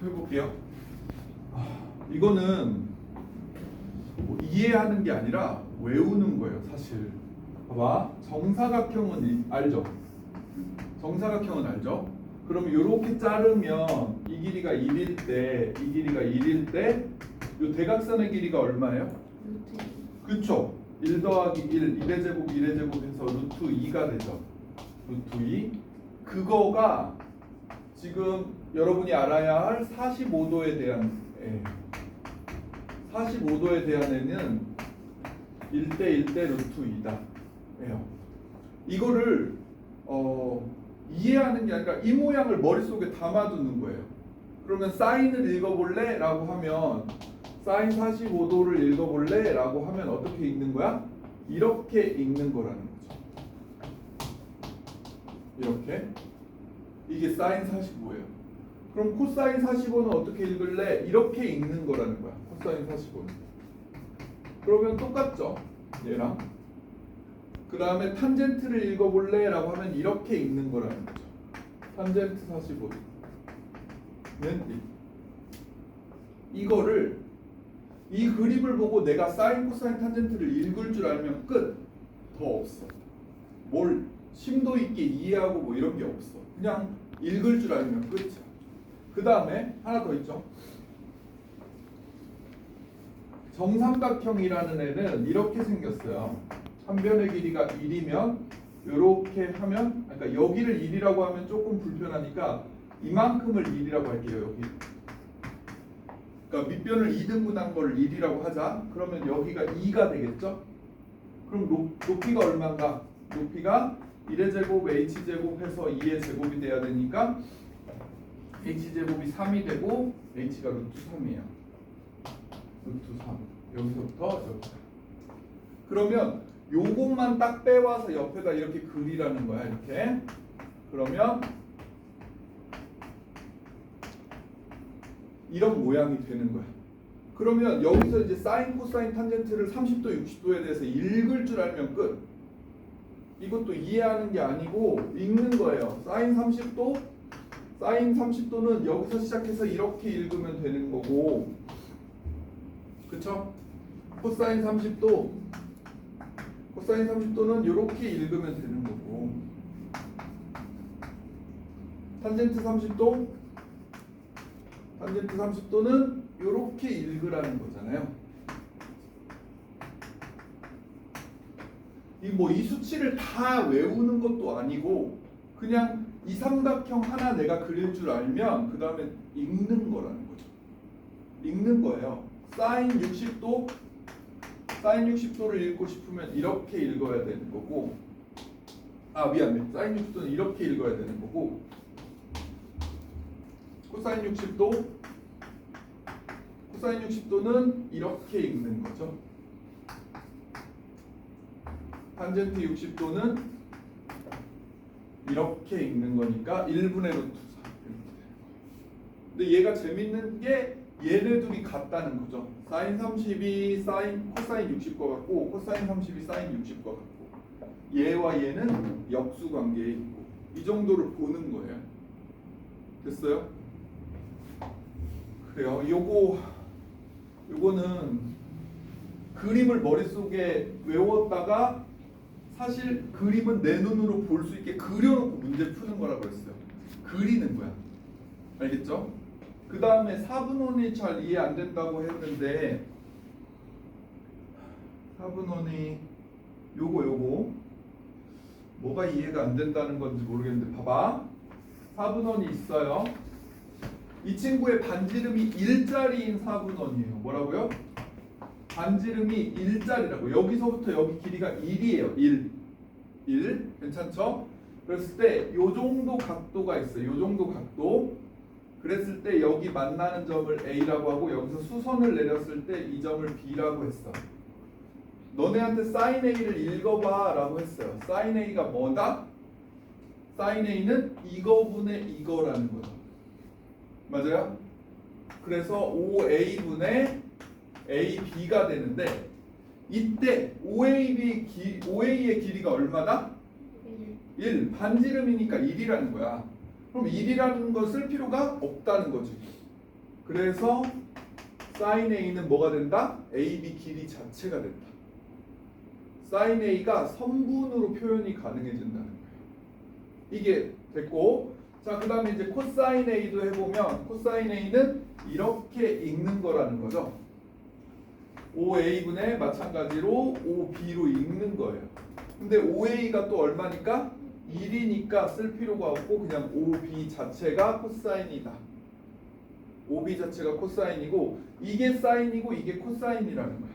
해볼게요. 이거는 뭐 이해하는 게 아니라 외우는 거예요, 사실. 봐봐, 정사각형은 알죠? 정사각형은 알죠? 그럼 이렇게 자르면 이 길이가 1일 때, 이 길이가 1일 때, 이 대각선의 길이가 얼마예요? 그쵸? 1 더하기 1, 1의 제곱, 1의 제곱 해서 루트 2가 되죠. 루트 2. 그거가 지금 여러분이 알아야 할 45도에 대한 45도에 대한 애는 1대 1대 루트 2다. 예요. 이거를 이해하는 게 아니라 이 모양을 머릿속에 담아두는 거예요. 그러면 사인을 읽어볼래? 라고 하면 사인 45도를 읽어볼래? 라고 하면 어떻게 읽는 거야? 이렇게 읽는 거라는 거죠. 이렇게. 이게 사인 45예요. 그럼 코사인 45는 어떻게 읽을래? 이렇게 읽는 거라는 거야. 코사인 45는. 그러면 똑같죠? 얘랑. 그 다음에 탄젠트를 읽어볼래? 라고 하면 이렇게 읽는 거라는 거죠. 탄젠트 45는 이거를 이 그림을 보고 내가 사인, 코사인, 탄젠트를 읽을 줄 알면 끝. 더 없어. 뭘 심도 있게 이해하고 뭐 이런 게 없어. 그냥 읽을 줄 알면 끝이야. 그 다음에 하나 더 있죠. 정삼각형이라는 애는 이렇게 생겼어요. 한 변의 길이가 1이면 이렇게 하면, 그러니까 여기를 1이라고 하면 조금 불편하니까 이만큼을 1이라고 할게요. 여기. 그러니까 밑변을 2등분한 걸 1이라고 하자. 그러면 여기가 2가 되겠죠? 그럼 높이가 얼마인가? 높이가 1의 제곱 h제곱 해서 2의 제곱이 돼야 되니까 h제곱이 3이 되고 h가 루트 3이에요. 루트 3. 여기서부터 여기까지. 그러면 요것만 딱 빼와서 옆에다 이렇게 그리라는 거야. 이렇게. 그러면 이런 모양이 되는 거야. 그러면 여기서 이제 사인, 코사인, 탄젠트를 30도, 60도에 대해서 읽을 줄 알면 끝. 이것도 이해하는 게 아니고 읽는 거예요. 사인 30도, 사인 30도는 여기서 시작해서 이렇게 읽으면 되는 거고, 그쵸? 코사인 30도, 코사인 30도는 이렇게 읽으면 되는 거고, 탄젠트 30도, 탄젠트 30도는 이렇게 읽으라는 거잖아요. 이 수치를 다 외우는 것도 아니고 그냥 이 삼각형 하나 내가 그릴 줄 알면 그 다음에 읽는 거라는 거죠. 읽는 거예요. 사인 60도, 사인 60도를 읽고 싶으면 이렇게 읽어야 되는 거고, 미안해. 사인 60도는 이렇게 읽어야 되는 거고, 코사인 60도, 코사인 60도는 이렇게 읽는 거죠. 탄젠트 60도는 이렇게 읽는 거니까 1분의 루트 4 이렇게 되는 거예요. 근데 얘가 재밌는 게 얘네 둘이 같다는 거죠. 사인 30이 코사인 60과 같고 코사인 30이 사인 60과 같고 얘와 얘는 역수 관계에 있고 이 정도를 보는 거예요. 됐어요? 그래요. 요거는 그림을 머릿속에 외웠다가 사실 그림은 내 눈으로 볼 수 있게 그려놓고 문제 푸는 거라고 했어요. 그리는 거야. 알겠죠? 그 다음에 4분원이 잘 이해 안 된다고 했는데 4분원이 요거 뭐가 이해가 안 된다는 건지 모르겠는데 봐봐. 4분원이 있어요. 이 친구의 반지름이 1짜리인 4분원이에요. 뭐라고요? 반지름이 1짜리라고. 여기서부터 여기 길이가 1이에요. 1. 괜찮죠? 그랬을 때 요 정도 각도가 있어요. 요 정도 각도. 그랬을 때 여기 만나는 점을 A라고 하고 여기서 수선을 내렸을 때 이 점을 B라고 했어. 너네한테 sin A를 읽어봐 라고 했어요. sin A가 뭐다? sin A는 이거분의 이거라는 거죠. 맞아요? 그래서 5A분의 AB가 되는데 이때 OA의 길이가 얼마다? 1. 반지름이니까 1이라는 거야. 그럼 1이라는 걸 쓸 필요가 없다는 거지. 그래서 sin A는 뭐가 된다? AB 길이 자체가 된다. sin A가 선분으로 표현이 가능해진다는 거예요. 이게 됐고, 자, 그 다음에 이제 코사인 A도 해보면 코사인 A는 이렇게 읽는 거라는 거죠. OA분의 마찬가지로 OB로 읽는 거예요. 근데 OA가 또 얼마니까? 1이니까 쓸 필요가 없고 그냥 OB 자체가 코사인이다. OB 자체가 코사인이고 이게 사인이고 이게 코사인이라는 거야.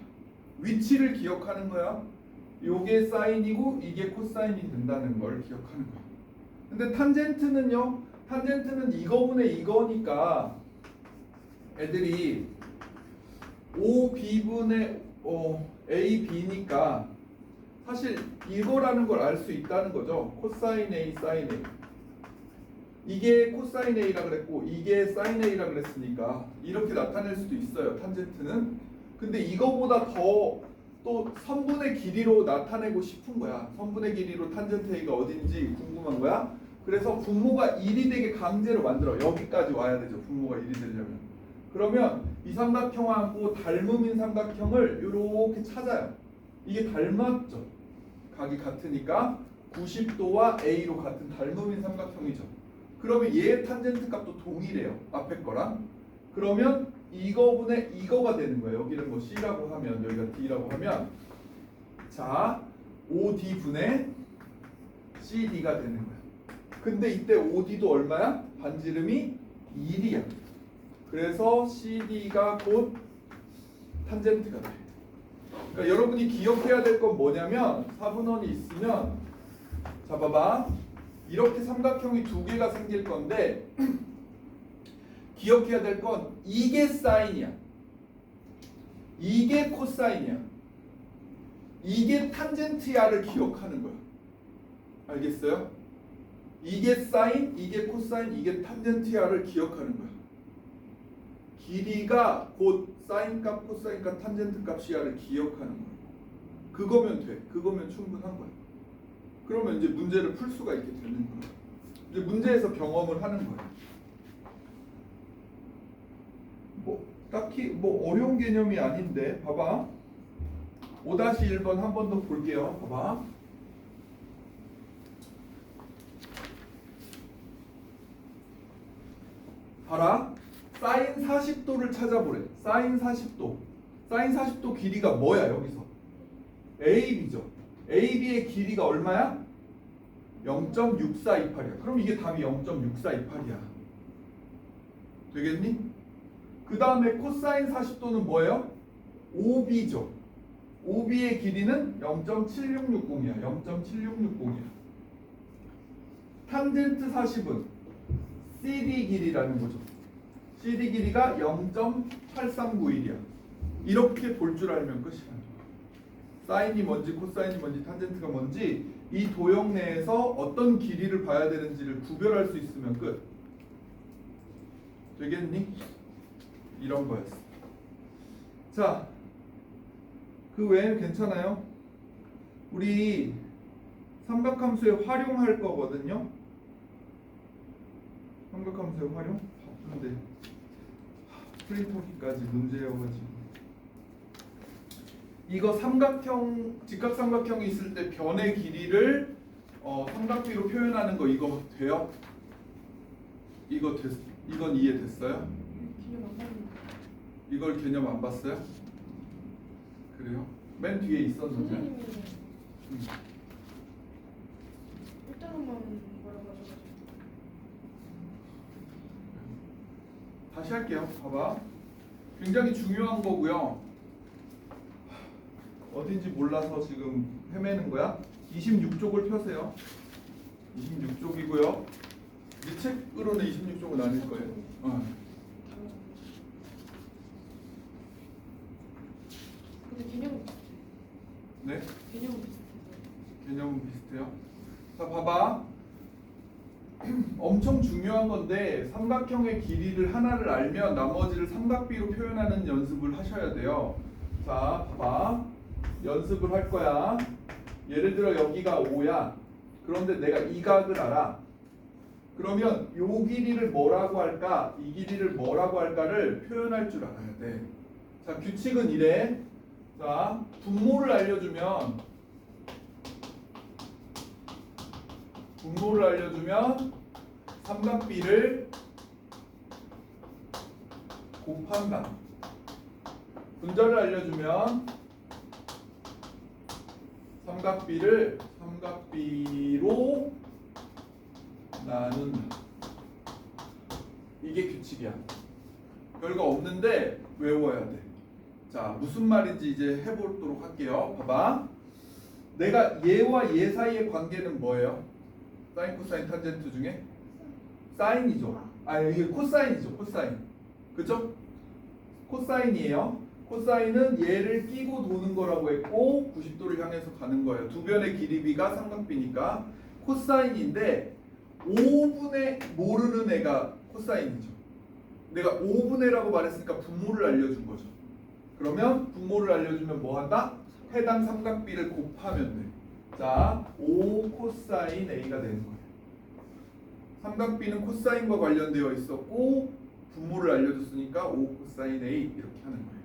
위치를 기억하는 거야. 요게 사인이고 이게 코사인이 된다는 걸 기억하는 거야. 근데 탄젠트는요? 탄젠트는 이거분의 이거니까 애들이 OB분의 AB니까 사실 이거라는 걸 알 수 있다는 거죠. 코사인 A, 사인 A. 이게 코사인 A라 그랬고 이게 사인 A라 그랬으니까 이렇게 나타낼 수도 있어요. 탄젠트는. 근데 이거보다 더 또 선분의 길이로 나타내고 싶은 거야. 선분의 길이로 탄젠트 A가 어딘지 궁금한 거야. 그래서 분모가 1이 되게 강제로 만들어. 여기까지 와야 되죠. 분모가 1이 되려면. 그러면 이 삼각형하고 닮음인 삼각형을 이렇게 찾아요. 이게 닮았죠. 각이 같으니까 90도와 A로 같은 닮음인 삼각형이죠. 그러면 얘의 탄젠트 값도 동일해요. 앞에 거랑. 그러면 이거분의 이거가 되는 거예요. 여기를 뭐 C라고 하면 여기가 D라고 하면 자 5D분의 CD가 되는 거예요. 근데 이때 OD도 얼마야? 반지름이 1이야. 그래서 CD가 곧 탄젠트가 돼. 그러니까 여러분이 기억해야 될 건 뭐냐면 4분원이 있으면 자 봐봐. 이렇게 삼각형이 두 개가 생길 건데 기억해야 될 건 이게 사인이야. 이게 코사인이야. 이게 탄젠트야를 기억하는 거야. 알겠어요? 이게 사인, 이게 코사인, 이게 탄젠트야를 기억하는 거야. 길이가 곧 사인 값, 코사인 값, 탄젠트 값이야를 기억하는 거야. 그거면 돼. 그거면 충분한 거야. 그러면 이제 문제를 풀 수가 있게 되는 거야. 이제 문제에서 경험을 하는 거야. 뭐 딱히 뭐 어려운 개념이 아닌데 봐봐. 5-1번 한 번 더 볼게요. 봐봐. 봐라. 사인 40도를 찾아보래. 사인 40도. 사인 40도 길이가 뭐야 여기서? AB죠. AB의 길이가 얼마야? 0.6428이야. 그럼 이게 답이 0.6428이야. 되겠니? 그 다음에 코사인 40도는 뭐예요? OB죠. OB의 길이는 0.7660이야. 0.7660이야. 탄젠트 40은 CD 길이라는 거죠. CD 길이가 0.8391이야. 이렇게 볼 줄 알면 끝이야. 사인이 뭔지 코사인이 뭔지 탄젠트가 뭔지 이 도형 내에서 어떤 길이를 봐야 되는지를 구별할 수 있으면 끝. 되겠니? 이런 거였어. 자, 그 외에는 괜찮아요? 우리 삼각함수에 활용할 거거든요. 삼각함수에 활용? 바쁜데 프린터기까지 문제여가지고 이거 삼각형, 직각삼각형이 있을 때 변의 길이를 삼각비로 표현하는 거 이거 돼요? 이건 이해됐어요? 이걸 개념 안 봤어요? 그래요? 맨 뒤에 있었는데. 선생님이 일단만 뭐라고 하셔가지고. 다시 할게요. 봐봐. 굉장히 중요한 거고요. 어딘지 몰라서 지금 헤매는 거야. 26쪽을 펴세요. 26쪽이고요. 이 책으로는 26쪽은 아닐 거예요. 근데 개념은 네? 개념은 비슷해요. 개념은 비슷해요. 자, 봐봐. 엄청 중요한 건데 삼각형의 길이를 하나를 알면 나머지를 삼각비로 표현하는 연습을 하셔야 돼요. 자, 봐봐. 연습을 할 거야. 예를 들어 여기가 5야. 그런데 내가 이 각을 알아. 그러면 요 길이를 뭐라고 할까? 이 길이를 뭐라고 할까를 표현할 줄 알아야 돼. 자, 규칙은 이래. 자, 분모를 알려주면 삼각비를 곱한다. 분자를 알려주면 삼각비로 나눈다. 이게 규칙이야. 별거 없는데 외워야 돼. 자, 무슨 말인지 이제 해보도록 할게요. 봐봐. 내가 얘와 얘 사이의 관계는 뭐예요? 사인, 코사인, 탄젠트 중에? 사인이죠. 아, 이게 코사인이죠. 코사인. 그죠? 코사인이에요. 코사인은 얘를 끼고 도는 거라고 했고 90도를 향해서 가는 거예요. 두 변의 길이비가 삼각비니까 코사인인데 5분의 모르는 애가 코사인이죠. 내가 5분의라고 말했으니까 분모를 알려준 거죠. 그러면 분모를 알려주면 뭐 한다? 해당 삼각비를 곱하면 돼. 자, 5 코사인 A가 되는 거예요. 삼각비는 코사인과 관련되어 있었고 분모를 알려줬으니까 5 코사인 A 이렇게 하는 거예요.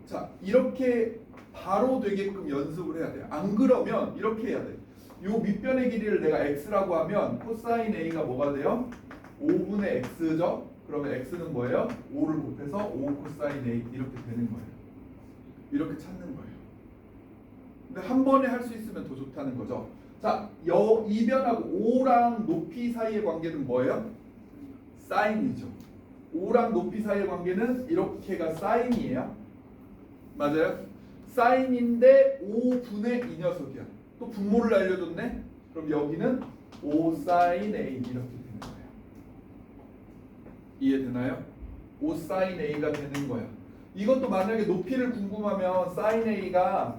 자, 이렇게 바로 되게끔 연습을 해야 돼요. 안 그러면 이렇게 해야 돼. 요 밑변의 길이를 내가 x라고 하면 코사인 A가 뭐가 돼요? 5분의 x죠? 그러면 x는 뭐예요? 5를 곱해서 5 코사인 A 이렇게 되는 거예요. 이렇게 찾는 거예요. 근데 한 번에 할 수 있으면 더 좋다는 거죠. 자, 이 변하고 5랑 높이 사이의 관계는 뭐예요? 사인이죠. 5랑 높이 사이의 관계는 이렇게가 사인이에요. 맞아요? 사인인데 5분의 이 녀석이야. 또 분모를 알려줬네. 그럼 여기는 5 사인 A 이렇게 되는 거예요. 이해되나요? 5 사인 A가 되는 거야. 이것도 만약에 높이를 궁금하면 사인 A가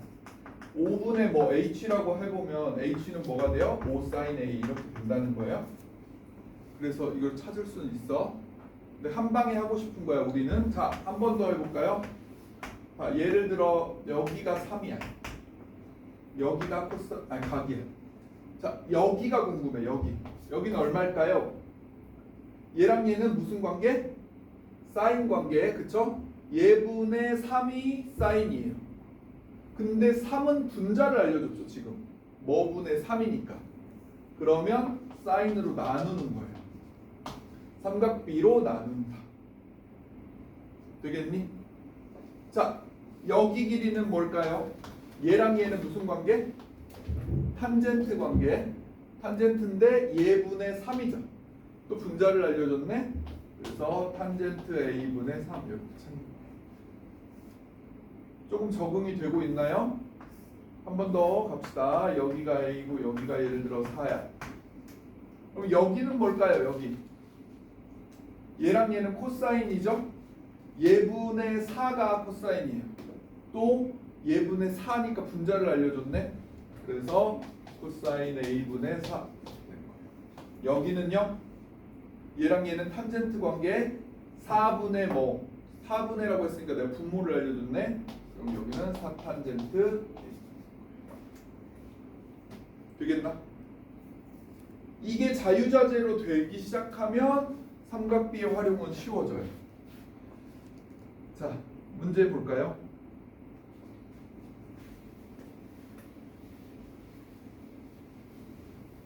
5분의 뭐 H라고 해보면 H는 뭐가 돼요? 5 사인 A 이렇게 된다는 거예요. 그래서 이걸 찾을 수는 있어. 근데 한 방에 하고 싶은 거야 우리는. 자, 한 번 더 해볼까요? 자, 예를 들어 여기가 3이야. 여기가 각이야. 자, 여기가 궁금해. 여기는 얼마일까요? 얘랑 얘는 무슨 관계? 사인 관계, 그쵸? 얘분의 3이 사인이에요. 근데 3은 분자를 알려줬죠 지금. 뭐분의 3이니까. 그러면 사인으로 나누는 거예요. 삼각비로 나눈다. 되겠니? 자, 여기 길이는 뭘까요? 얘랑 얘는 무슨 관계? 탄젠트 관계. 탄젠트인데 얘분의 3이죠. 또 분자를 알려줬네. 그래서 탄젠트 A분의 3 이렇게 찾는 거예요. 조금 적응이 되고 있나요? 한 번 더 갑시다. 여기가 A고 여기가 예를 들어 4야. 그럼 여기는 뭘까요? 여기. 얘랑 얘는 코사인이죠? 얘분의 4가 코사인이에요. 또 얘분의 4니까 분자를 알려줬네. 그래서 코사인 A분의 4 여기는요. 얘랑 얘는 탄젠트 관계 4분의 뭐 4분의라고 했으니까 내가 분모를 알려줬네. 그럼 여기는 4탄젠트 되겠나? 이게 자유자재로 되기 시작하면 삼각비의 활용은 쉬워져요. 자, 문제 볼까요?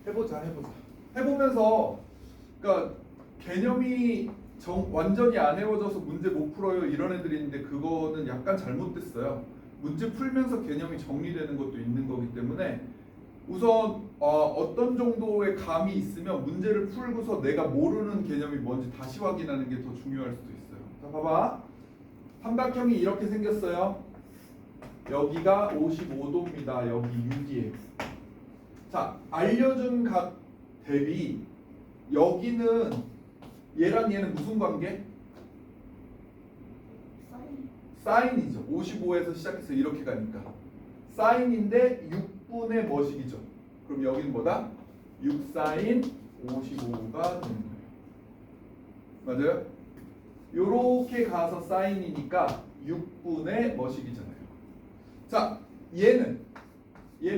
해보자. 해보면서 그러니까 개념이 완전히 안 외워져서 문제 못 풀어요 이런 애들이 있는데 그거는 약간 잘못됐어요. 문제 풀면서 개념이 정리되는 것도 있는 거기 때문에 우선 어떤 정도의 감이 있으면 문제를 풀고서 내가 모르는 개념이 뭔지 다시 확인하는 게 더 중요할 수도 있어요. 자, 봐봐. 삼각형이 이렇게 생겼어요. 여기가 55도입니다. 여기 6이에요. 자, 알려준 각 대비 여기는 얘랑 얘는 무슨 관계? 사인이죠. 55에서 시작해서 이렇게 가니까 사인인데 6분의 뭐식이죠. 그럼 여기는 뭐다? 6사인 55가 되는 거예요. 맞아요? 요렇게 가서 사인이니까 6분의 뭐식이잖아요. 자, 얘는 이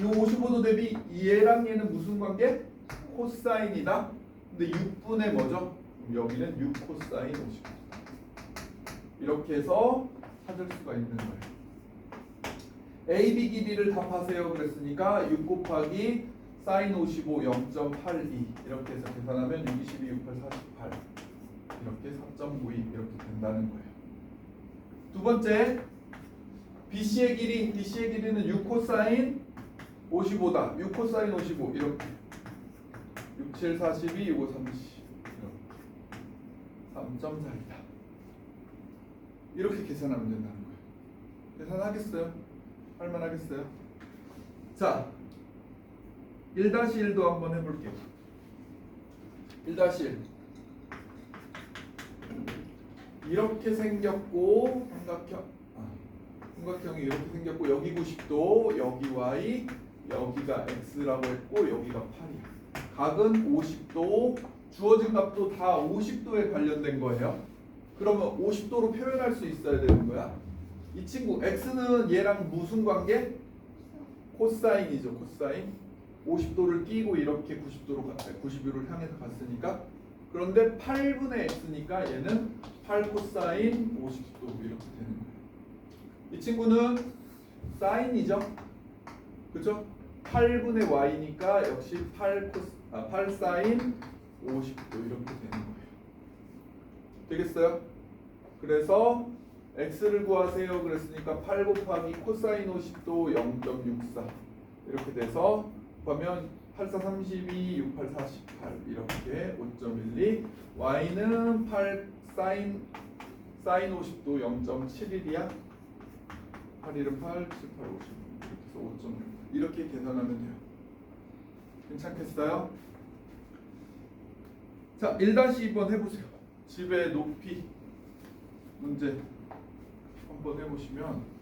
55도 대비 얘랑 얘는 무슨 관계? 코사인이다. 근데 6분의 뭐죠? 여기는 6 코사인 55. 이렇게 해서 찾을 수가 있는 거예요. AB 길이를 답하세요 그랬으니까 6 곱하기 사인 55 0.82 이렇게 해서 계산하면 6, 22, 68, 48 이렇게 4.92 이렇게 된다는 거예요. 두 번째 BC의 길이는 6 코사인 55다. 6 코사인 55 이렇게 6, 7, 42, 6, 5, 30 이렇게 3.4이다. 이렇게 계산하면 된다는 거예요. 계산하겠어요? 할만하겠어요? 자 1-1도 한번 해볼게요. 1-1 이렇게 생겼고 삼각형이 이렇게 생겼고 여기 90도 여기 y 여기가 x라고 했고 여기가 8이야. 각은 50도 주어진 값도 다 50도에 관련된 거예요. 그러면 50도로 표현할 수 있어야 되는 거야. 이 친구 x는 얘랑 무슨 관계? 코사인이죠. 코사인 50도를 끼고 이렇게 90도를 향해서 갔으니까 그런데 8분의 x니까 얘는 8 코사인 50도 이렇게 되는 거예요. 이 친구는 사인이죠. 그죠? 8분의 y니까 역시 8 사인 50도 이렇게 되는 거예요. 되겠어요? 그래서 x를 구하세요 그랬으니까 8 곱하기 코사인 50도 0.64 이렇게 돼서 보면 8, 4, 32, 6, 8, 48 이렇게 5.12 y는 8 사인 50도 0.71이야 8, 1은 8, 7, 8, 50 이렇게 해서 5.6 이렇게 계산하면 돼요. 괜찮겠어요? 자 1-2번 해보세요. 집의 높이 문제 한번 해보시면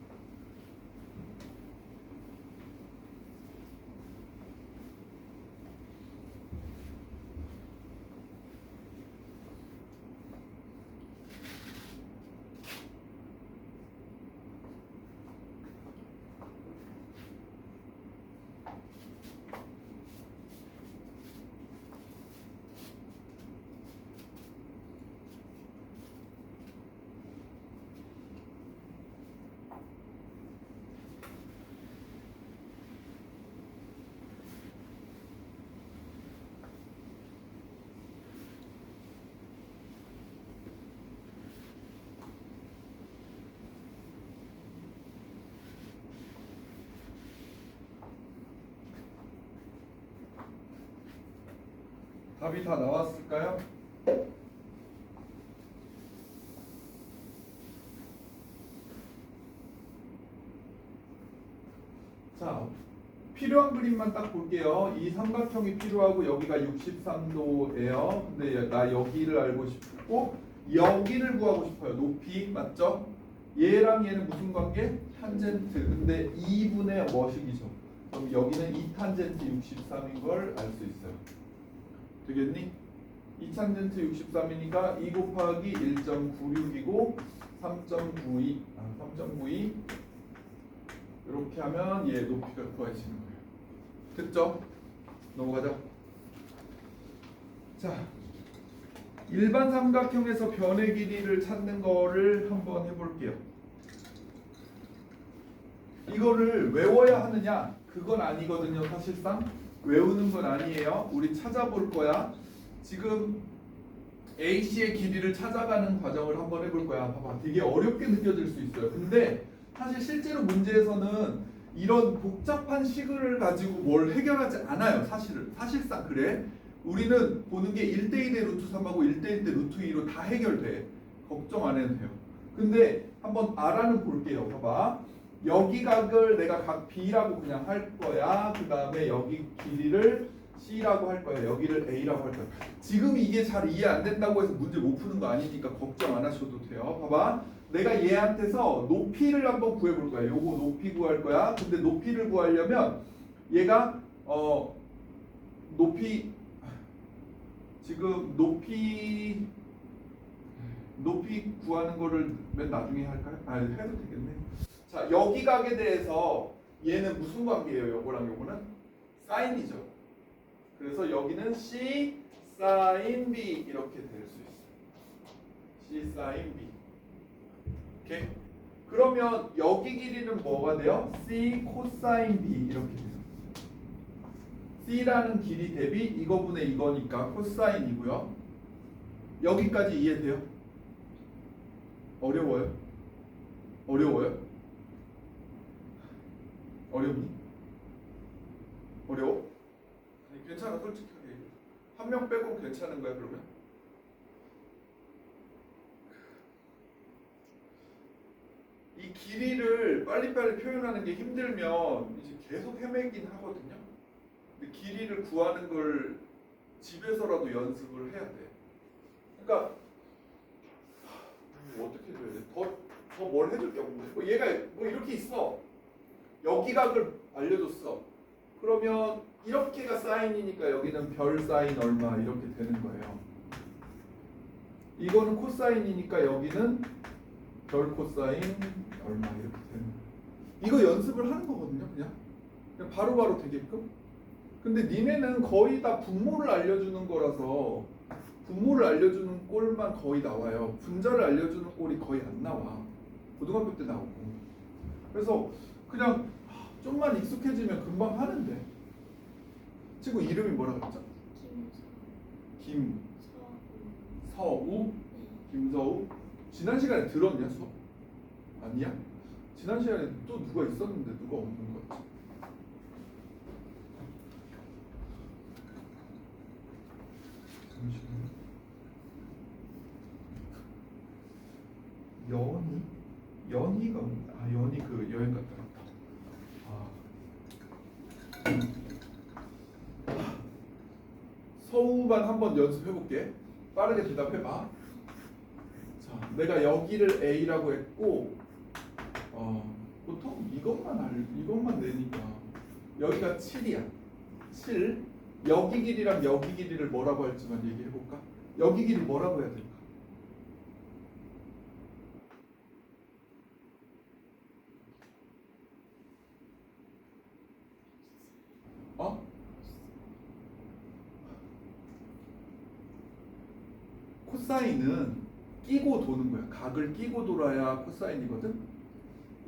답이 다 나왔을까요? 자, 필요한 그림만 딱 볼게요. 이 삼각형이 필요하고 여기가 63도예요. 근데 나 여기를 알고 싶고 여기를 구하고 싶어요. 높이 맞죠? 얘랑 얘는 무슨 관계? 탄젠트. 근데 2분의 뭐식이죠. 그럼 여기는 2탄젠트 63인 걸 알 수 있어요. 되겠니? 2탄젠트 63이니까 2 곱하기 1.96이고 3.92 이렇게 하면 얘 높이가 구해지는 거예요. 됐죠? 넘어가자. 자, 일반 삼각형에서 변의 길이를 찾는 거를 한번 해볼게요. 이거를 외워야 하느냐? 그건 아니거든요. 사실상 외우는 건 아니에요. 우리 찾아볼 거야. 지금 AC의 길이를 찾아가는 과정을 한번 해볼 거야. 봐봐, 되게 어렵게 느껴질 수 있어요. 근데 사실 실제로 문제에서는 이런 복잡한 식을 가지고 뭘 해결하지 않아요. 사실상 그래. 우리는 보는 게 1대1대 루트 3하고 1대1대 루트 2로 다 해결돼. 걱정 안 해도 돼요. 근데 한번 R는 볼게요. 봐봐. 여기 각을 내가 각 B라고 그냥 할 거야. 그 다음에 여기 길이를 C라고 할 거야. 여기를 A라고 할 거야. 지금 이게 잘 이해 안 된다고 해서 문제 못 푸는 거 아니니까 걱정 안 하셔도 돼요. 봐봐. 내가 얘한테서 높이를 한번 구해볼 거야. 요거 높이 구할 거야. 근데 높이를 구하려면 얘가 높이 지금 높이 구하는 거를 맨 나중에 할까요? 해도 되겠네. 자, 여기 각에 대해서 얘는 무슨 관계예요? 요거랑 요거는 사인이죠. 그래서 여기는 C sin B 이렇게 될 수 있어요. C sin B. 오케이? 그러면 여기 길이는 뭐가 돼요? C 코사인 B 이렇게 돼요. C라는 길이 대비 이거분의 이거니까 코사인이고요. 여기까지 이해돼요? 어려워요? 어려워요? 어렵니? 어려워? 아니 괜찮아 솔직하게 한 명 빼고 괜찮은 거야 그러면? 이 길이를 빨리빨리 표현하는 게 힘들면 이제 계속 헤매긴 하거든요. 근데 길이를 구하는 걸 집에서라도 연습을 해야 돼. 그러니까 어떻게 해줘야 돼? 더 뭘 해줄게 없는데. 뭐 얘가 뭐 이렇게 있어. 여기각을 알려줬어. 그러면 이렇게가 사인이니까 여기는 별 사인 얼마 이렇게 되는 거예요. 이거는 코사인이니까 여기는 별 코사인 얼마 이렇게 되는 거예요. 이거 연습을 하는 거거든요. 그냥 바로바로 되게끔. 근데 니네는 거의 다 분모를 알려주는 거라서 분모를 알려주는 꼴만 거의 나와요. 분자를 알려주는 꼴이 거의 안 나와. 고등학교 때 나오고. 그래서 그냥 좀만 익숙해지면 금방 하는데. 친구 이름이 뭐라 그랬죠? 김서우? 김서우? 지난 시간에 들었냐 수업? 아니야? 지난 시간에 또 누가 있었는데 누가 없는 거 같지? 잠시만요. 연희가 연희 그 여행 갔다 왔다. 서우만 한번 연습해 볼게. 빠르게 대답해 봐. 자, 내가 여기를 A라고 했고 보통 이것만 내니까 여기가 7이야. 7. 여기 길이랑 여기 길이를 뭐라고 할지만 얘기해 볼까? 여기 길이 뭐라고 해야 될까? 코사인은 끼고 도는 거야. 각을 끼고 돌아야 코사인이거든.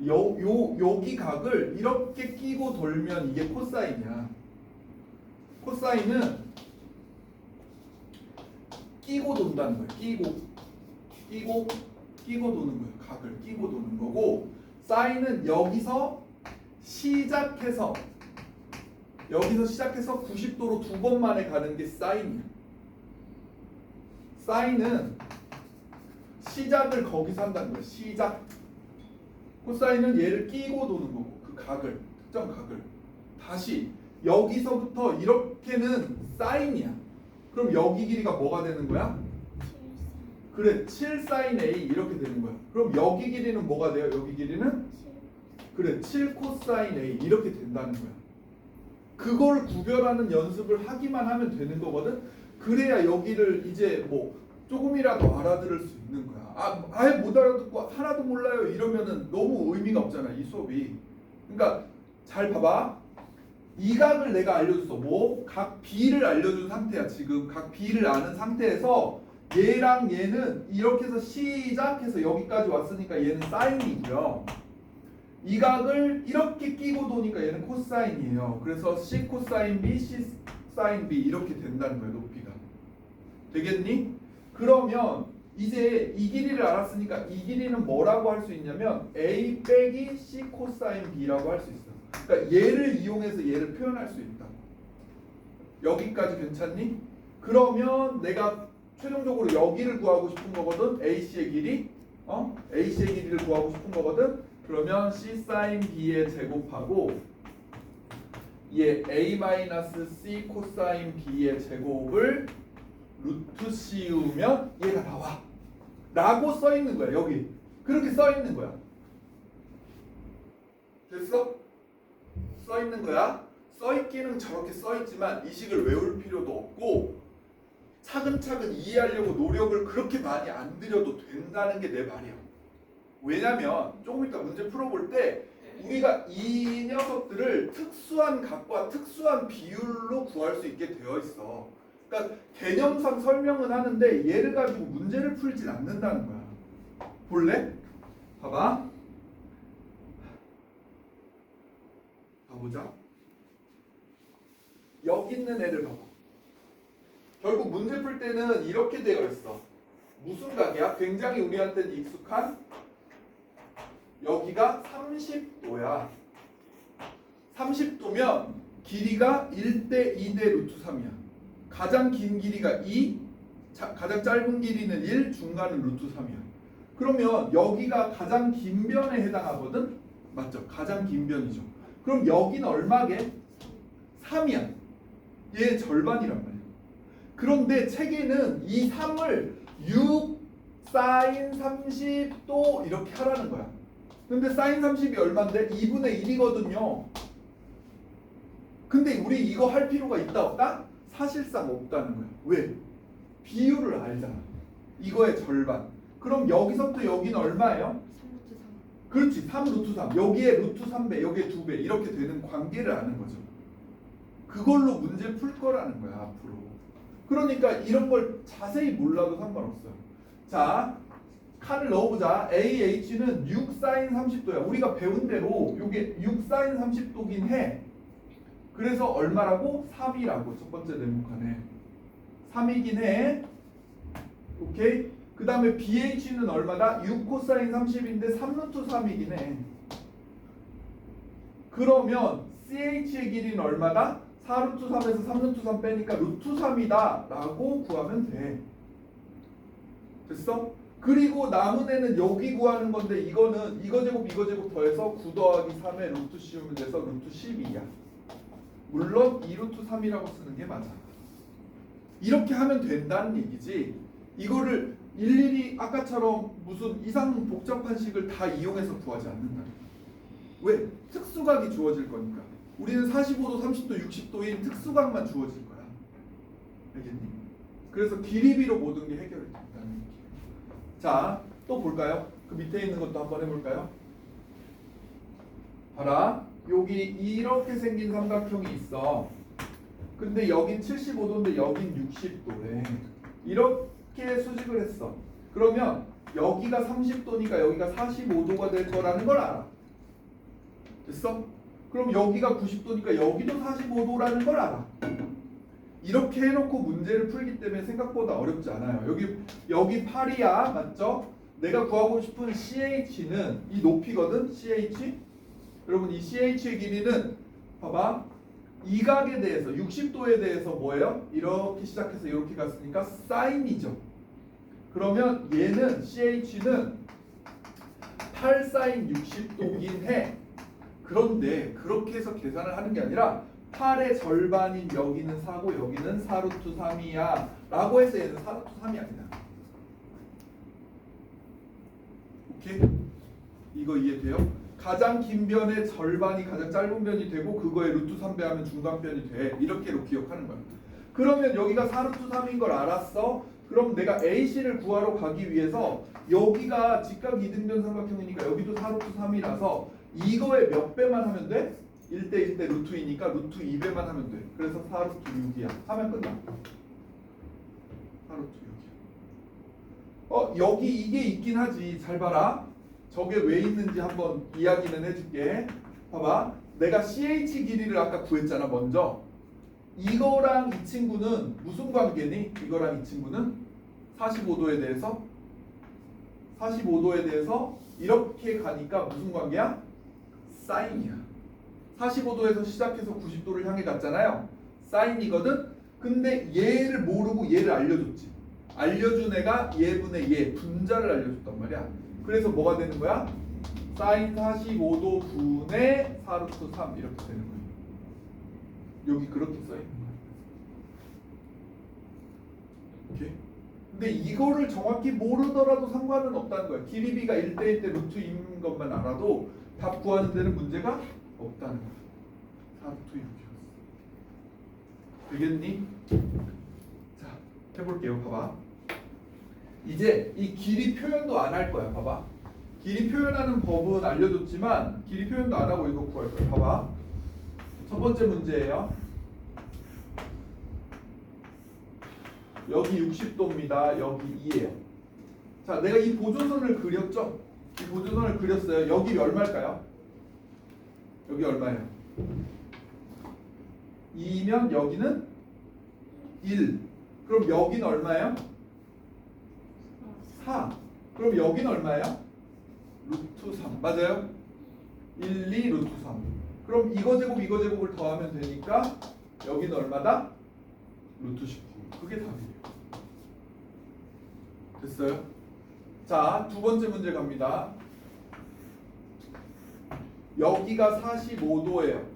여기 각을 이렇게 끼고 돌면 이게 코사인이야. 코사인은 끼고 돈다는 거야. 끼고 도는 거야. 각을 끼고 도는 거고, 사인은 여기서 시작해서 90도로 두 번 만에 가는 게 사인이야. 사인은 시작을 거기서 한다는 거야. 시작. 코사인은 얘를 끼고 도는 거고, 그 각을, 특정 각을 다시 여기서부터 이렇게는 사인이야. 그럼 여기 길이가 뭐가 되는 거야? 그래, 7 사인 A 이렇게 되는 거야. 그럼 여기 길이는 뭐가 돼요? 여기 길이는? 그래, 7 코사인 A 이렇게 된다는 거야. 그걸 구별하는 연습을 하기만 하면 되는 거거든. 그래야 여기를 이제 뭐 조금이라도 알아들을 수 있는 거야. 아예 못 알아듣고 하나도 몰라요 이러면은 너무 의미가 없잖아 이 수업이. 그러니까 잘 봐봐. 이 각을 내가 알려줬어. 뭐? 각 B를 알려준 상태야. 지금 각 B를 아는 상태에서 얘랑 얘는 이렇게 해서 시작해서 여기까지 왔으니까 얘는 사인이고요. 이 각을 이렇게 끼고 도니까 얘는 코사인이에요. 그래서 C 코사인 B, C 사인 B 이렇게 된다는 거예요. 높이가. 되겠니? 그러면 이제 이 길이를 알았으니까 이 길이는 뭐라고 할 수 있냐면 A 빼기 C 코사인 B라고 할 수 있어. 그러니까 얘를 이용해서 얘를 표현할 수 있다. 여기까지 괜찮니? 그러면 내가 최종적으로 여기를 구하고 싶은 거거든. AC의 길이. AC의 길이를 구하고 싶은 거거든. 그러면 C 사인 B의 제곱하고 얘 A-C 코사인 B의 제곱을 루트 씌우면 얘가 나와 라고 써 있는 거야. 여기 그렇게 써 있는 거야. 됐어? 써 있는 거야. 써 있기는 저렇게 써 있지만 이 식을 외울 필요도 없고 차근차근 이해하려고 노력을 그렇게 많이 안 들여도 된다는 게 내 말이야. 왜냐면 조금 이따 문제 풀어볼 때 우리가 이 녀석들을 특수한 값과 특수한 비율로 구할 수 있게 되어 있어. 그러니까 개념상 설명은 하는데 얘를 가지고 문제를 풀진 않는다는 거야. 볼래? 봐봐. 봐보자. 여기 있는 애를 봐봐. 결국 문제 풀 때는 이렇게 되어 있어. 무슨 각이야? 굉장히 우리한테는 익숙한 여기가 30도야. 30도면 길이가 1대 2대 루트 3이야. 가장 긴 길이가 2, 가장 짧은 길이는 1, 중간은 루트 3이야. 그러면 여기가 가장 긴 변에 해당하거든? 맞죠? 가장 긴 변이죠. 그럼 여기는 얼마게? 3이야. 얘 절반이란 말이야. 그런데 책에는 이 3을 6 사인 30도 이렇게 하라는 거야. 근데 사인 30이 얼마인데? 2분의 1이거든요. 근데 우리 이거 할 필요가 있다 없다? 사실상 없다는 거야. 왜? 비율을 알잖아. 이거의 절반. 그럼 여기서부터 여기는 얼마예요? 3루트 3. 그렇지. 3 루트 3. 여기에 루트 3배, 여기에 2배 이렇게 되는 관계를 아는 거죠. 그걸로 문제 풀 거라는 거야 앞으로. 그러니까 이런 걸 자세히 몰라도 상관없어요. 자, 칸을 넣어보자. AH는 6 사인 30도야. 우리가 배운 대로 이게 6 사인 30도긴 해. 그래서 얼마라고? 3이라고 첫 번째 네모칸에 3이긴 해. 오케이? 그 다음에 BH는 얼마다? 6 코사인 30인데 3루트 3이긴 해. 그러면 CH의 길이는 얼마다? 4루트 3에서 3루트 3 빼니까 루트 3이다 라고 구하면 돼. 됐어? 그리고 남은 애는 여기 구하는 건데 이거는 이거 제곱 더해서 9 더하기 3에 루트 씌우면 돼서 루트 12야. 물론 2루트 3이라고 쓰는 게 맞아. 이렇게 하면 된다는 얘기지. 이거를 일일이 아까처럼 무슨 이상 복잡한 식을 다 이용해서 구하지 않는다. 왜? 특수각이 주어질 거니까. 우리는 45도, 30도, 60도인 특수각만 주어질 거야. 알겠니? 그래서 기리비로 모든 게 해결이 된다는 얘기. 자, 또 볼까요? 그 밑에 있는 것도 한번 해볼까요? 봐라. 여기 이렇게 생긴 삼각형이 있어. 근데 여긴 75도인데 여긴 60도래. 이렇게 수직을 했어. 그러면 여기가 30도니까 여기가 45도가 될 거라는 걸 알아. 됐어? 그럼 여기가 90도니까 여기도 45도라는 걸 알아. 이렇게 해놓고 문제를 풀기 때문에 생각보다 어렵지 않아요. 여기 8이야. 맞죠? 내가 구하고 싶은 CH는 이 높이거든. CH. 여러분 이 CH의 길이는 봐봐. 이 각에 대해서 60도에 대해서 뭐예요? 이렇게 시작해서 이렇게 갔으니까 사인이죠. 그러면 얘는 CH는 8 사인 60도긴 해. 그런데 그렇게 해서 계산을 하는 게 아니라 8의 절반인 여기는 4고 여기는 4루트 3이야 라고 해서 얘는 4루트 3이 아니다. 오케이? 이거 이해돼요? 가장 긴 변의 절반이 가장 짧은 변이 되고 그거에 루트 3 배하면 중간변이 돼. 이렇게로 기억하는 거야. 그러면 여기가 4루트 3인 걸 알았어? 그럼 내가 AC를 구하러 가기 위해서 여기가 직각 이등변 삼각형이니까 여기도 4루트 3이라서 이거에 몇 배만 하면 돼? 1대 1대 루트 2니까 루트 2배만 하면 돼. 그래서 4루트 6이야. 하면 끝나. 4루트 6이야. 여기 이게 있긴 하지. 잘 봐라. 저게 왜 있는지 한번 이야기는 해줄게. 봐봐. 내가 CH 길이를 아까 구했잖아 먼저. 이거랑 이 친구는 무슨 관계니? 이거랑 이 친구는 45도에 대해서 이렇게 가니까 무슨 관계야? 사인이야. 45도에서 시작해서 90도를 향해 갔잖아요. 사인이거든. 근데 얘를 모르고 얘를 알려줬지. 알려준 애가 얘분의 얘 분자를 알려줬단 말이야. 그래서 뭐가 되는 거야? 사인 45도 분의 4루트 3 이렇게 되는 거야. 여기 그렇게 써 있는 거야. 오케이? 근데 이거를 정확히 모르더라도 상관은 없다는 거야. 길이비가 1대 1대 루트인 것만 알아도 답 구하는 데는 문제가 없다는 거야. 4루트 6이었어. 되겠니? 자, 해볼게요. 봐봐. 이제 이 길이 표현도 안 할 거야. 봐봐. 길이 표현하는 법은 알려줬지만 길이 표현도 안 하고 이거 구할 거야. 봐봐. 첫 번째 문제예요. 여기 60도입니다. 여기 2예요. 자, 내가 이 보조선을 그렸죠? 이 보조선을 그렸어요. 여기 얼마일까요? 여기 얼마예요? 2면 여기는 1. 그럼 여기는 얼마예요? 4. 그럼 여기는 얼마예요? 루트 3. 맞아요? 1, 2, 루트 3. 그럼 이거 제곱을 더하면 되니까 여기는 얼마다? 루트 19. 그게 답이에요. 됐어요? 자, 두 번째 문제 갑니다. 여기가 45도예요.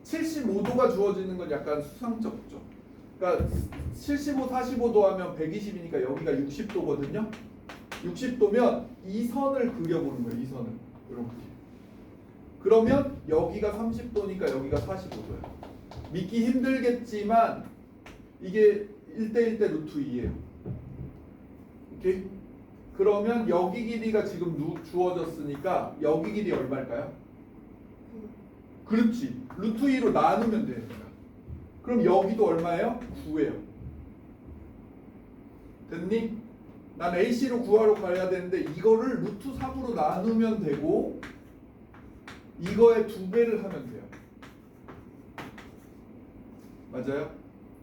75도가 주어지는 건 약간 수상쩍죠. 그러니까 75, 45도 하면 120이니까 여기가 60도거든요. 60도면 이 선을 그려보는 거예요. 이 선을 이렇게. 그러면 여기가 30도니까 여기가 45도예요. 믿기 힘들겠지만 이게 1대1 대 루트 2예요. 오케이? 그러면 여기 길이가 지금 주어졌으니까 여기 길이 얼마일까요? 그렇지. 루트 2로 나누면 되니까. 그럼 여기도 얼마예요? 9예요. 됐니? 난 AC로 구하러 가야 되는데 이거를 루트 3으로 나누면 되고 이거의 2배를 하면 돼요. 맞아요?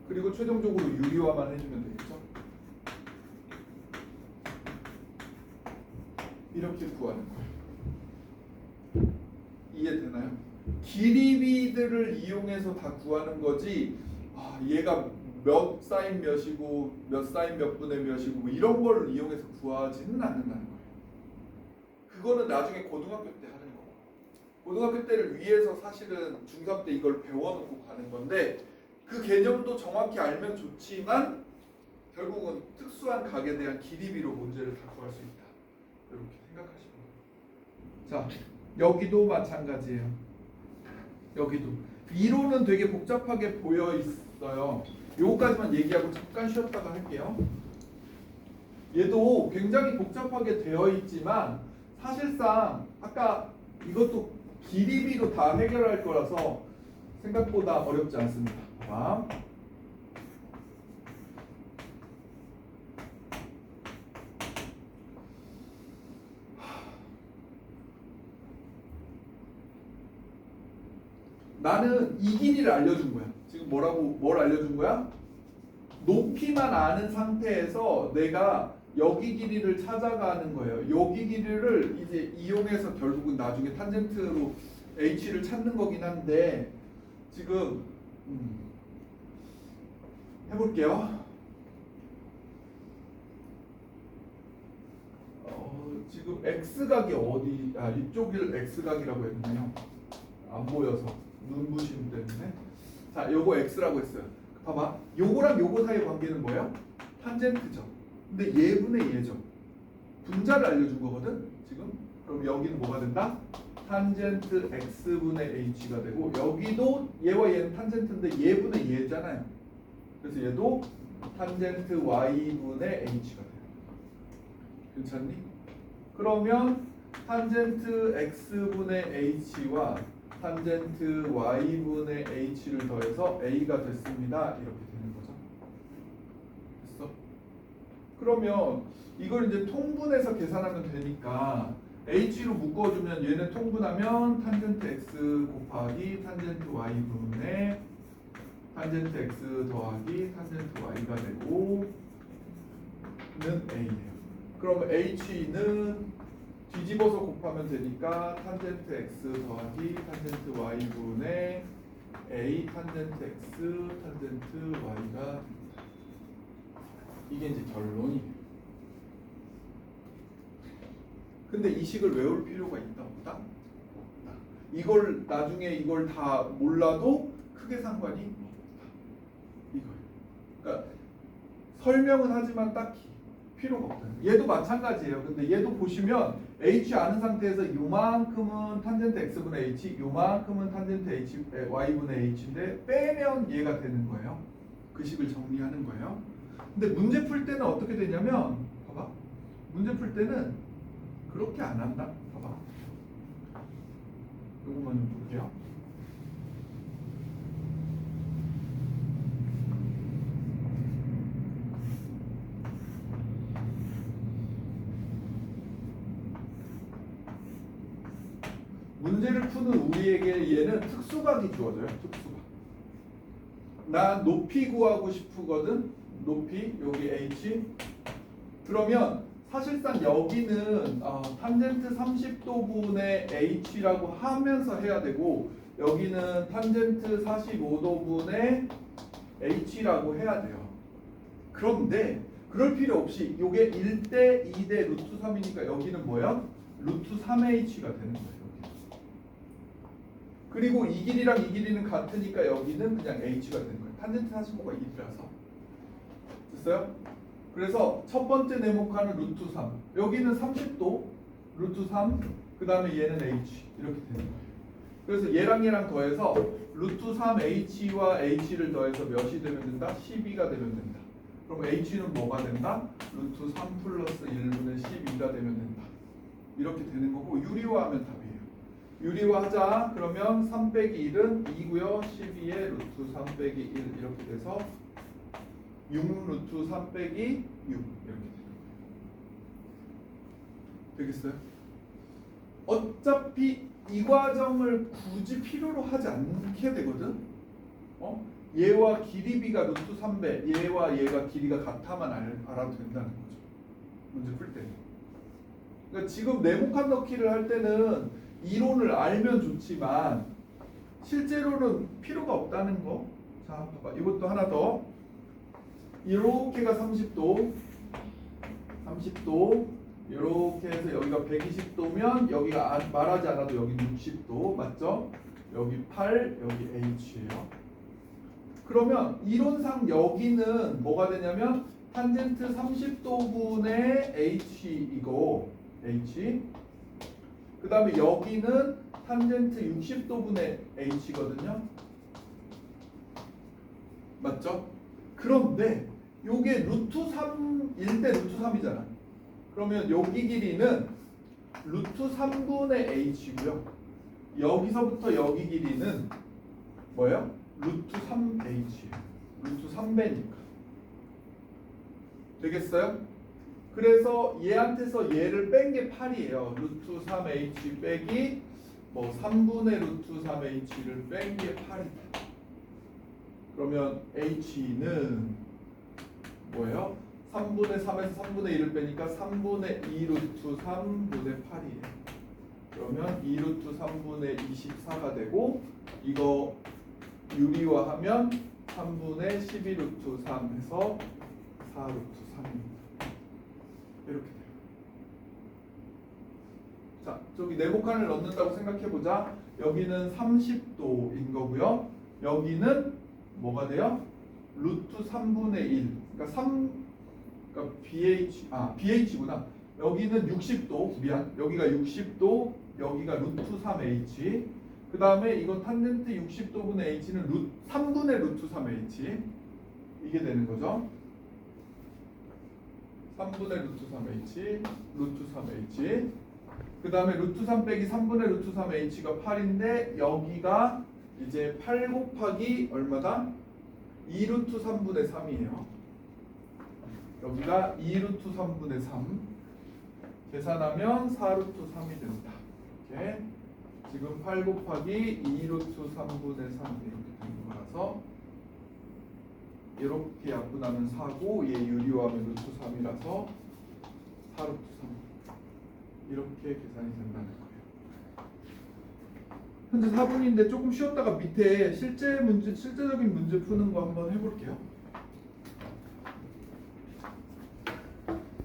그리고 최종적으로 유리화만 해주면 되겠죠? 이렇게 구하는 거예요. 이해되나요? 길이비들을 이용해서 다 구하는 거지. 얘가 몇 사인 몇이고 몇 사인 몇 분의 몇이고 뭐 이런 걸 이용해서 구하지는 않는다는 거예요. 그거는 나중에 고등학교 때 하는 거고, 고등학교 때를 위해서 사실은 중3 때 이걸 배워놓고 가는 건데 그 개념도 정확히 알면 좋지만 결국은 특수한 각에 대한 길이비로 문제를 다 구할 수 있다. 이렇게 생각하시면 돼요. 자, 여기도 마찬가지예요. 여기도 이론은 되게 복잡하게 보여 있어요. 요거까지만 얘기하고 잠깐 쉬었다가 할게요. 얘도 굉장히 복잡하게 되어 있지만 사실상 아까 이것도 길이비로 다 해결할 거라서 생각보다 어렵지 않습니다. 봐. 나는 이 길이를 알려준 거야. 지금 뭘 알려준 거야? 높이만 아는 상태에서 내가 여기 길이를 찾아가는 거예요. 여기 길이를 이제 이용해서 결국은 나중에 탄젠트로 h를 찾는 거긴 한데 지금 해볼게요. 지금 x각이 어디? 이쪽을 x각이라고 했네요. 안 보여서. 눈부심 때문에. 자, 요거 x라고 했어요. 봐봐. 요거랑 요거 사이의 관계는 뭐예요? 탄젠트죠. 근데 얘분의 얘죠. 분자를 알려준 거거든. 지금. 그럼 여기는 뭐가 된다? 탄젠트 x분의 h가 되고 여기도 얘와 얘는 탄젠트인데 얘분의 얘잖아요. 그래서 얘도 탄젠트 y분의 h가 돼요. 괜찮니? 그러면 탄젠트 x분의 h와 탄젠트 y분의 h를 더해서 a가 됐습니다. 이렇게 되는 거죠. 됐어? 그러면 이걸 이제 통분해서 계산하면 되니까 h로 묶어주면 얘네 통분하면 탄젠트 x 곱하기 탄젠트 y분의 탄젠트 x 더하기 탄젠트 y가 되고 는 a예요. 그럼 h는 뒤집어서 곱하면 되니까 탄젠트 x 더하기 탄젠트 y분의 a 탄젠트 x 탄젠트 y가 됩니다. 이게 이제 결론이에요. 근데 이 식을 외울 필요가 있다 없다? 없다. 이걸 나중에 이걸 다 몰라도 크게 상관이 없다. 이거예요. 그러니까 설명은 하지만 딱히 필요가 없다. 얘도 마찬가지예요. 근데 얘도 보시면 h 아는 상태에서 요만큼은 탄젠트 x분의 h, 요만큼은 탄젠트 h, y분의 h인데 빼면 얘가 되는 거예요. 그 식을 정리하는 거예요. 근데 문제 풀 때는 어떻게 되냐면 봐봐. 문제 풀 때는 그렇게 안 한다. 봐봐. 요거만 좀 볼게요. 문제를 푸는 우리에게 얘는 특수각이 주어져요. 특수각. 나 높이 구하고 싶거든. 높이 여기 h. 그러면 사실상 여기는 탄젠트 30도분의 h라고 하면서 해야 되고 여기는 탄젠트 45도분의 h라고 해야 돼요. 그런데 그럴 필요 없이 이게 1대 2대 루트 3이니까 여기는 뭐야? 루트 3h가 되는 거예요. 그리고 이 길이랑 이 길이는 같으니까 여기는 그냥 h가 되는 거예요. 탄젠트 45가 1이라서. 됐어요? 그래서 첫 번째 네모칸은 루트 3. 여기는 30도 루트 3. 그 다음에 얘는 h. 이렇게 되는 거예요. 그래서 얘랑 더해서 루트 3h와 h를 더해서 몇이 되면 된다? 12가 되면 된다. 그럼 h는 뭐가 된다? 루트 3 플러스 1분의 12가 되면 된다. 이렇게 되는 거고 유리화하면 답이에요. 유리화하자. 그러면 3 빼기 1은 2고요. 12에 루트 3 빼기 1 이렇게 돼서 6 루트 3 빼기 6 이렇게 되는 거예요. 되겠어요? 어차피 이 과정을 굳이 필요로 하지 않게 되거든. 얘와 길이 b가 루트 3배, 얘와 얘가 길이가 같아만 알아도 된다는 거죠. 문제 풀 때. 그러니까 지금 네모칸 넣기를 할 때는 이론을 알면 좋지만 실제로는 필요가 없다는 거. 자, 봐봐. 이것도 하나 더. 이렇게가 30도, 30도. 이렇게 해서 여기가 120도면 여기가 말하지 않아도 여기 60도 맞죠? 여기 8, 여기 h예요. 그러면 이론상 여기는 뭐가 되냐면 탄젠트 30도분의 h이고 h. 그 다음에 여기는 탄젠트 60도분의 h거든요. 맞죠? 그런데 요게 루트 3, 1대 루트 3이잖아. 그러면 여기 길이는 루트 3분의 h고요. 여기서부터 여기 길이는 뭐예요? 루트 3h예요. 루트 3배니까. 되겠어요? 그래서 얘한테서 얘를 뺀 게 8이에요. 루트 3h 빼기 뭐 3분의 루트 3h를 뺀 게 8이다. 그러면 h는 뭐예요? 3분의 3에서 3분의 1을 빼니까 3분의 2 루트 3분의 8이에요. 그러면 2 루트 3분의 24가 되고 이거 유리화하면 3분의 12 루트 3 해서 4 루트 3입니다. 이렇게 돼요. 자, 저기 네모칸을 넣는다고 생각해보자. 여기는 30도인 거고요. 여기는 뭐가 돼요? 루트 3분의 1. 그러니까 그러니까 BH구나. 여기는 60도. 미안. 여기가 60도. 여기가 루트 3H. 그 다음에 이건 탄젠트 60도분의 H는 3분의 루트 3H. 이게 되는 거죠. 3분의 루트 3H, 루트 3H. 그 다음에 루트 3 빼기 3분의 루트 3H가 8인데 여기가 이제 8 곱하기 얼마다? 2 루트 3분의 3이에요. 여기가 2 루트 3분의 3. 계산하면 4 루트 3이 된다. 이렇게. 지금 8 곱하기 2 루트 3분의 3 이렇게 되는 거라서 이렇게 약분하면 4고 얘 유리화하면 루트 3이라서 4 루트 3 이렇게 계산이 된다는 거예요. 현재 4분인데 조금 쉬었다가 밑에 실제적인 문제 푸는 거 한번 해볼게요.